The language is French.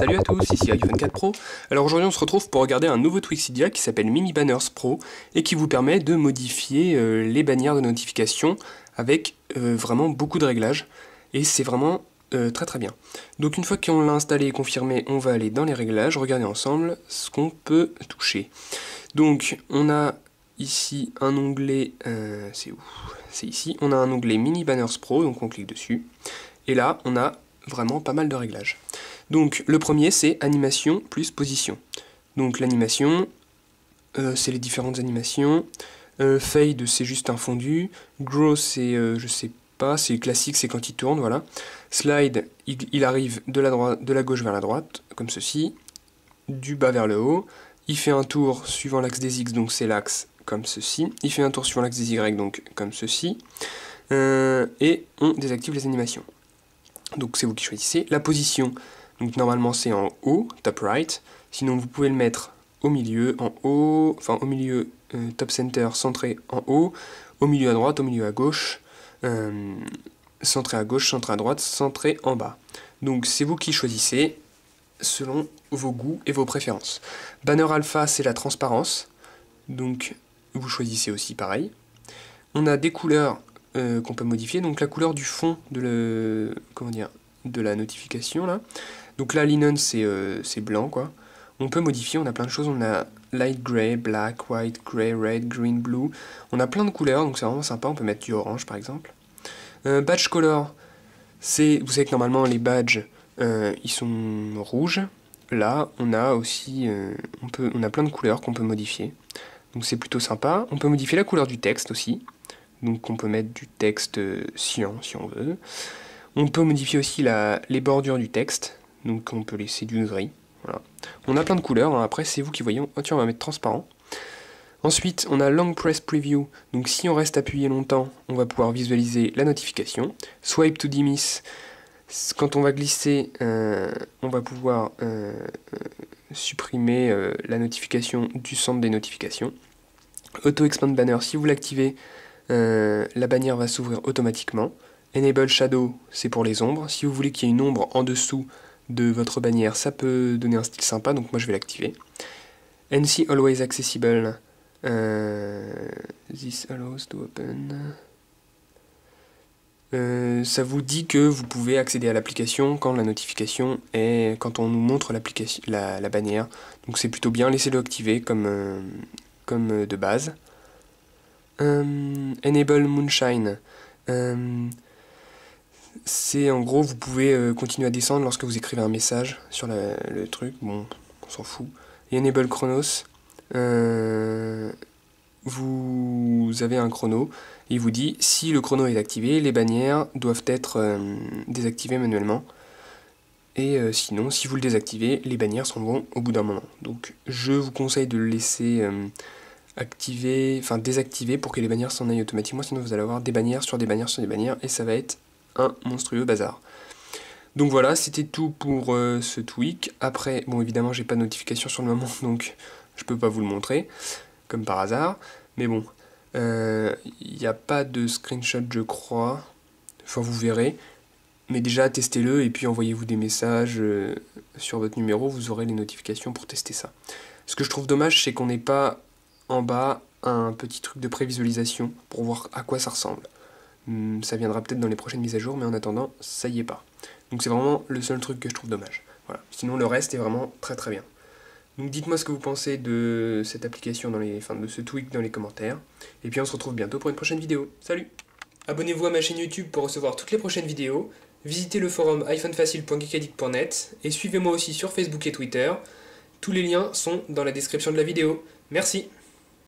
Salut à tous, ici iPhone 4 Pro. Alors aujourd'hui on se retrouve pour regarder un nouveau Twixidia qui s'appelle Mini Banners Pro et qui vous permet de modifier les bannières de notification avec vraiment beaucoup de réglages et c'est vraiment très bien. Donc une fois qu'on l'a installé et confirmé, on va aller dans les réglages, regarder ensemble ce qu'on peut toucher. Donc on a ici un onglet, c'est où? C'est ici, on a un onglet Mini Banners Pro, donc on clique dessus et là on a vraiment pas mal de réglages. Donc le premier c'est animation plus position. Donc l'animation, c'est les différentes animations. Fade c'est juste un fondu. Grow c'est je sais pas, c'est classique, c'est quand il tourne, voilà. Slide, il arrive de la gauche vers la droite, comme ceci, du bas vers le haut. Il fait un tour suivant l'axe des X, donc c'est l'axe comme ceci. Il fait un tour suivant l'axe des Y, donc comme ceci. Et on désactive les animations. Donc c'est vous qui choisissez. La position, donc normalement c'est en haut, top right. Sinon vous pouvez le mettre au milieu, en haut, enfin au milieu, top center, centré en haut, au milieu à droite, au milieu à gauche, centré à gauche, centré à droite, centré en bas. Donc c'est vous qui choisissez selon vos goûts et vos préférences. Banner alpha c'est la transparence, donc vous choisissez aussi pareil. On a des couleurs qu'on peut modifier, donc la couleur du fond de la notification là. Donc là linen c'est blanc quoi. On peut modifier, on a plein de choses, on a light gray, black, white, gray, red, green, blue. On a plein de couleurs, donc c'est vraiment sympa, on peut mettre du orange par exemple. Badge color, c'est, vous savez que normalement les badges ils sont rouges. Là on a aussi, on a plein de couleurs qu'on peut modifier. Donc c'est plutôt sympa. On peut modifier la couleur du texte aussi. Donc on peut mettre du texte cyan si on veut. On peut modifier aussi les bordures du texte. Donc on peut laisser du gris. Voilà. On a plein de couleurs, hein. Après c'est vous qui voyez. Oh, tiens, on va mettre transparent. Ensuite on a Long Press Preview. Donc si on reste appuyé longtemps, on va pouvoir visualiser la notification. Swipe to Dismiss. Quand on va glisser, on va pouvoir supprimer la notification du centre des notifications. Auto Expand Banner, si vous l'activez, la bannière va s'ouvrir automatiquement. Enable Shadow, c'est pour les ombres. Si vous voulez qu'il y ait une ombre en dessous de votre bannière, ça peut donner un style sympa, donc moi je vais l'activer. NC Always Accessible, This allows to open. Ça vous dit que vous pouvez accéder à l'application quand la notification est, quand on nous montre l'application, la bannière. Donc c'est plutôt bien, laissez-le activer comme de base. Enable Moonshine. C'est en gros, vous pouvez continuer à descendre lorsque vous écrivez un message sur le truc. Bon, on s'en fout. Et Enable Chronos. Vous avez un chrono. Et il vous dit, si le chrono est activé, les bannières doivent être désactivées manuellement. Et sinon, si vous le désactivez, les bannières s'en vont au bout d'un moment. Donc je vous conseille de le laisser désactiver pour que les bannières s'en aillent automatiquement, sinon vous allez avoir des bannières sur des bannières sur des bannières, et ça va être un monstrueux bazar. Donc voilà, c'était tout pour ce tweak. Après, bon évidemment j'ai pas de notification sur le moment, donc je peux pas vous le montrer, comme par hasard. Mais bon, il n'y a pas de screenshot je crois, enfin vous verrez. Mais déjà testez-le et puis envoyez-vous des messages sur votre numéro, vous aurez les notifications pour tester ça. Ce que je trouve dommage, c'est qu'on n'ait pas en bas un petit truc de prévisualisation pour voir à quoi ça ressemble. Ça viendra peut-être dans les prochaines mises à jour, mais en attendant, ça y est pas. Donc c'est vraiment le seul truc que je trouve dommage. Voilà. Sinon le reste est vraiment très bien. Donc dites-moi ce que vous pensez de cette application, de ce tweak dans les commentaires. Et puis on se retrouve bientôt pour une prochaine vidéo. Salut! Abonnez-vous à ma chaîne YouTube pour recevoir toutes les prochaines vidéos. Visitez le forum iPhoneFacile.geekaddict.net et suivez-moi aussi sur Facebook et Twitter. Tous les liens sont dans la description de la vidéo. Merci!